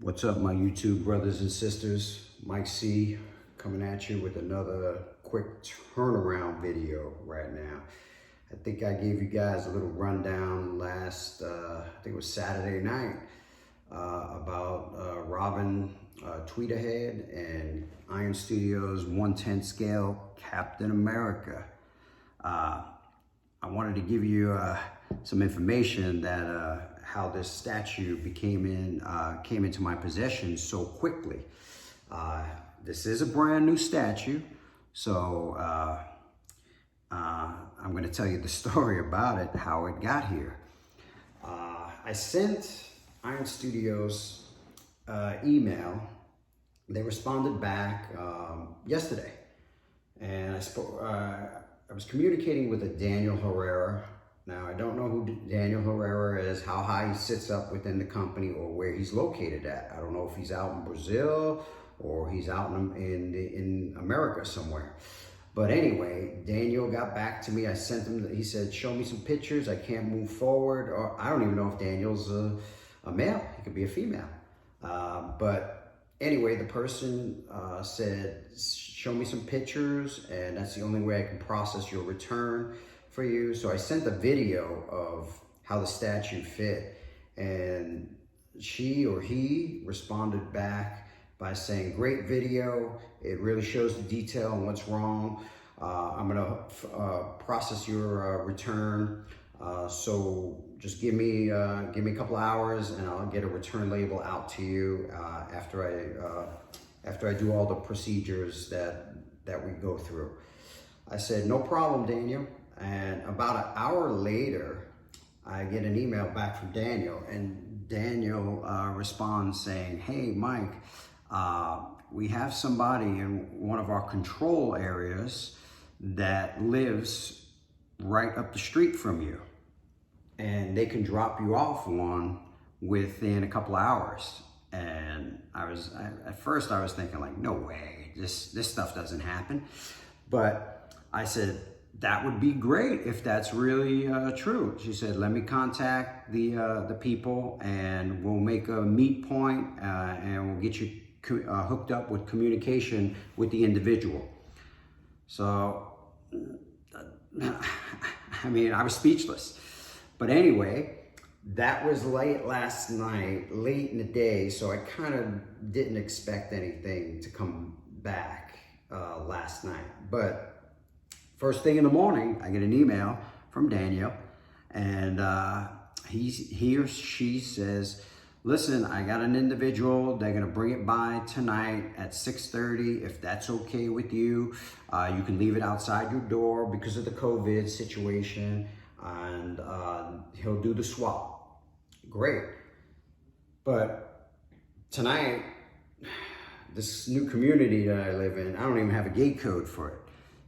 What's up, my YouTube brothers and sisters? Mike C coming at you with another quick turnaround video right now. I think I gave you guys a little rundown last, I think it was Saturday night, about Robin Tweeterhead and Iron Studios 1/10 scale Captain America. I wanted to give you some information that how this statue came into my possession so quickly. This is a brand new statue, so I'm going to tell you the story about it, how it got here. I sent Iron Studios email. They responded back yesterday, and I was communicating with a Daniel Herrera. Now, I don't know who Daniel Herrera is, how high he sits up within the company, or where he's located at. I don't know if he's out in Brazil or he's out in America somewhere. But anyway, Daniel got back to me. I sent him, he said, show me some pictures. I can't move forward. Or I don't even know if Daniel's a male. He could be a female. But anyway, the person said, show me some pictures, and that's the only way I can process your return for you. So I sent a video of how the statue fit, and she or he responded back by saying, great video. It really shows the detail on what's wrong. I'm gonna process your return. So just give me a couple hours and I'll get a return label out to you after I do all the procedures that we go through. I said, no problem, Daniel. And about an hour later, I get an email back from Daniel, and Daniel responds saying, hey, Mike, we have somebody in one of our control areas that lives right up the street from you, and they can drop you off one within a couple hours. And at first I was thinking, like, no way, this stuff doesn't happen. But I said, that would be great if that's really true. She said, let me contact the people, and we'll make a meet point, and we'll get you hooked up with communication with the individual. So, I mean, I was speechless. But anyway, that was late last night, late in the day, so I kind of didn't expect anything to come back last night. But first thing in the morning, I get an email from Daniel, and he or she says, listen, I got an individual. They're going to bring it by tonight at 6:30. If that's okay with you, you can leave it outside your door because of the COVID situation, and he'll do the swap. Great. But tonight, this new community that I live in, I don't even have a gate code for it.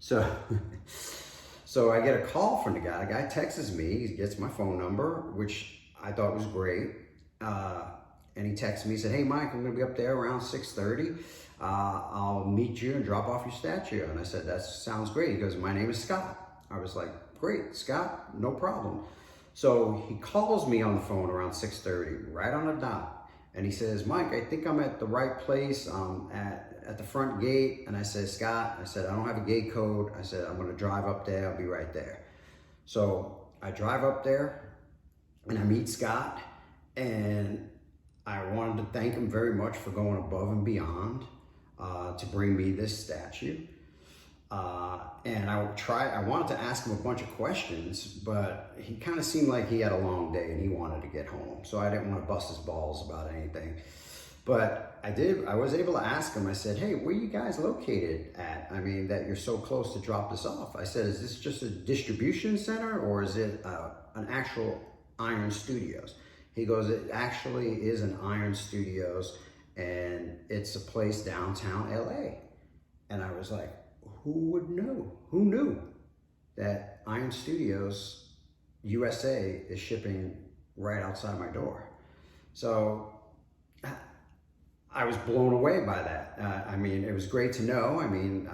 So I get a call from the guy. The guy texts me. He gets my phone number, which I thought was great. And he texts me. He said, hey, Mike, I'm going to be up there around 6:30. I'll meet you and drop off your statue. And I said, that sounds great. He goes, my name is Scott. I was like, great, Scott, no problem. So he calls me on the phone around 6:30, right on the dot. And he says, Mike, I think I'm at the right place. At the front gate. And I said, Scott, I said, I don't have a gate code. I said, I'm going to drive up there. I'll be right there. So I drive up there and I meet Scott, and I wanted to thank him very much for going above and beyond to bring me this statue. And I wanted to ask him a bunch of questions, but he kind of seemed like he had a long day and he wanted to get home. So I didn't want to bust his balls about anything. But I was able to ask him. I said, hey, where you guys located at? I mean, that you're so close to drop this off. I said, is this just a distribution center, or is it an actual Iron Studios? He goes, it actually is an Iron Studios, and it's a place downtown LA. And I was like, who would know? Who knew that Iron Studios USA is shipping right outside my door? So I was blown away by that. I mean, it was great to know. I mean,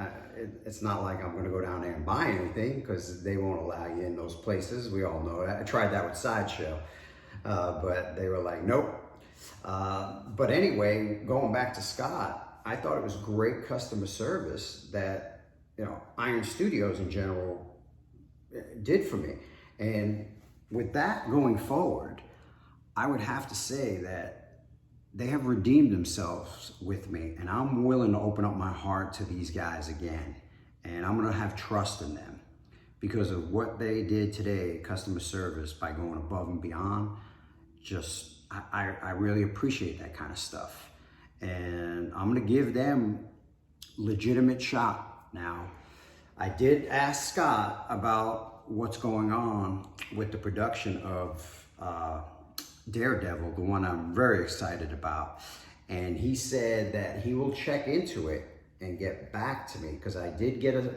it's not like I'm going to go down there and buy anything, because they won't allow you in those places. We all know that. I tried that with Sideshow, but they were like, nope. But anyway, going back to Scott, I thought it was great customer service that, Iron Studios in general did for me. And with that going forward, I would have to say that they have redeemed themselves with me, and I'm willing to open up my heart to these guys again. And I'm gonna have trust in them because of what they did today, customer service, by going above and beyond. I really appreciate that kind of stuff. And I'm gonna give them legitimate shot. Now, I did ask Scott about what's going on with the production of Daredevil, the one I'm very excited about. And he said that he will check into it and get back to me, because I did get an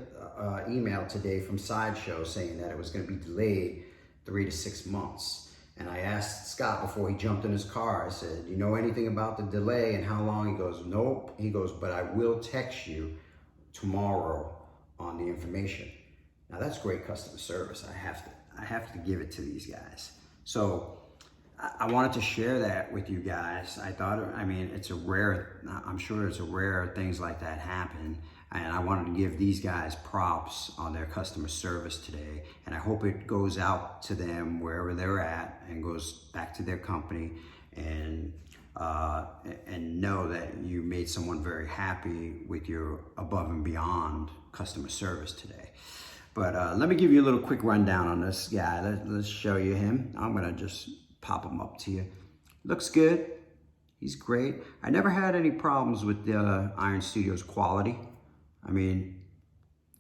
email today from Sideshow saying that it was going to be delayed 3 to 6 months. And I asked Scott before he jumped in his car, I said, you know anything about the delay and how long? He goes, nope. He goes, but I will text you tomorrow on the information. Now that's great customer service. I have to give it to these guys. So I wanted to share that with you guys. It's a rare, I'm sure it's a rare things like that happen. And I wanted to give these guys props on their customer service today. And I hope it goes out to them wherever they're at and goes back to their company and know that you made someone very happy with your above and beyond customer service today. But let me give you a little quick rundown on this guy. Let's show you him. I'm gonna just pop him up to you. Looks good. He's great. I never had any problems with the Iron Studios quality. I mean,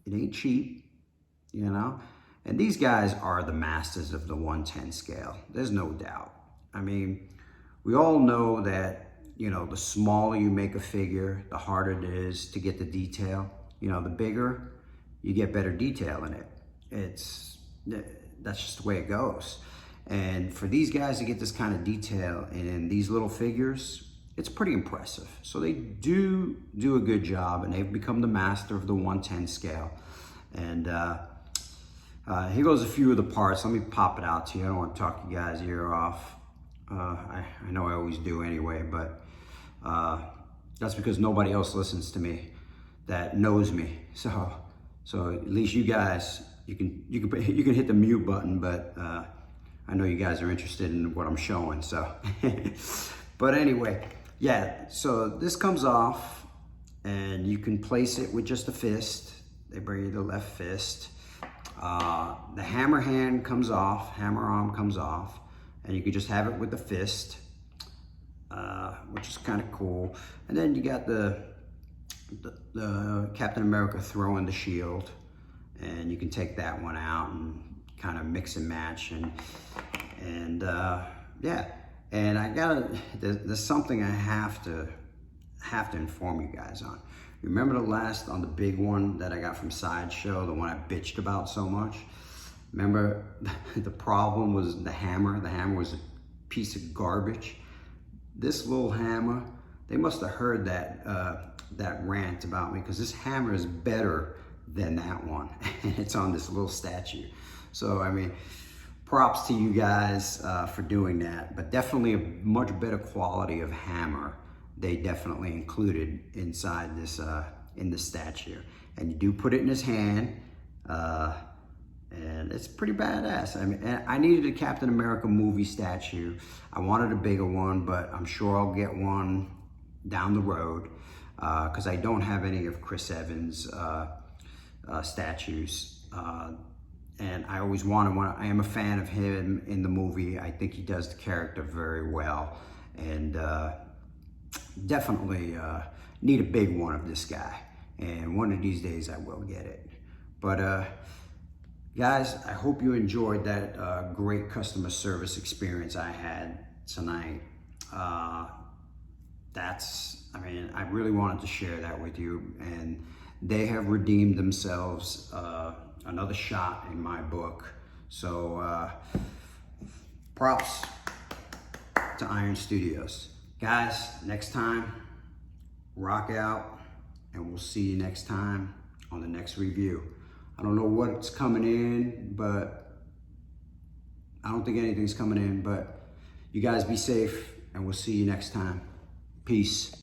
it ain't cheap, And these guys are the masters of the 110 scale. There's no doubt. I mean, we all know that, the smaller you make a figure, the harder it is to get the detail. The bigger, you get better detail in it. That's just the way it goes. And for these guys to get this kind of detail in these little figures, it's pretty impressive. So they do a good job, and they've become the master of the 110 scale. And here goes a few of the parts. Let me pop it out to you. I don't want to talk you guys' ear off. I know I always do anyway, but that's because nobody else listens to me that knows me. So at least you guys, you can hit the mute button, but I know you guys are interested in what I'm showing, so. But anyway, yeah, so this comes off and you can place it with just a fist. They bring you the left fist. The hammer hand comes off, hammer arm comes off, and you can just have it with the fist, which is kind of cool. And then you got the Captain America throwing the shield, and you can take that one out and kind of mix and match, and yeah. And there's something I have to inform you guys on. Remember on the big one that I got from Sideshow, the one I bitched about so much? Remember the problem was the hammer? The hammer was a piece of garbage. This little hammer, they must have heard that rant about me, because this hammer is better than that one. And it's on this little statue. So, I mean, props to you guys for doing that, but definitely a much better quality of hammer they definitely included inside this, in the statue. And you do put it in his hand, and it's pretty badass. I mean, I needed a Captain America movie statue. I wanted a bigger one, but I'm sure I'll get one down the road, because I don't have any of Chris Evans' statues. And I always wanted one. I am a fan of him in the movie. I think he does the character very well. And definitely need a big one of this guy. And one of these days I will get it. But guys, I hope you enjoyed that great customer service experience I had tonight. I really wanted to share that with you. And they have redeemed themselves. Another shot in my book. So props to Iron Studios. Guys, next time, rock out, and we'll see you next time on the next review. I don't know what's coming in, but I don't think anything's coming in, but you guys be safe and we'll see you next time. Peace.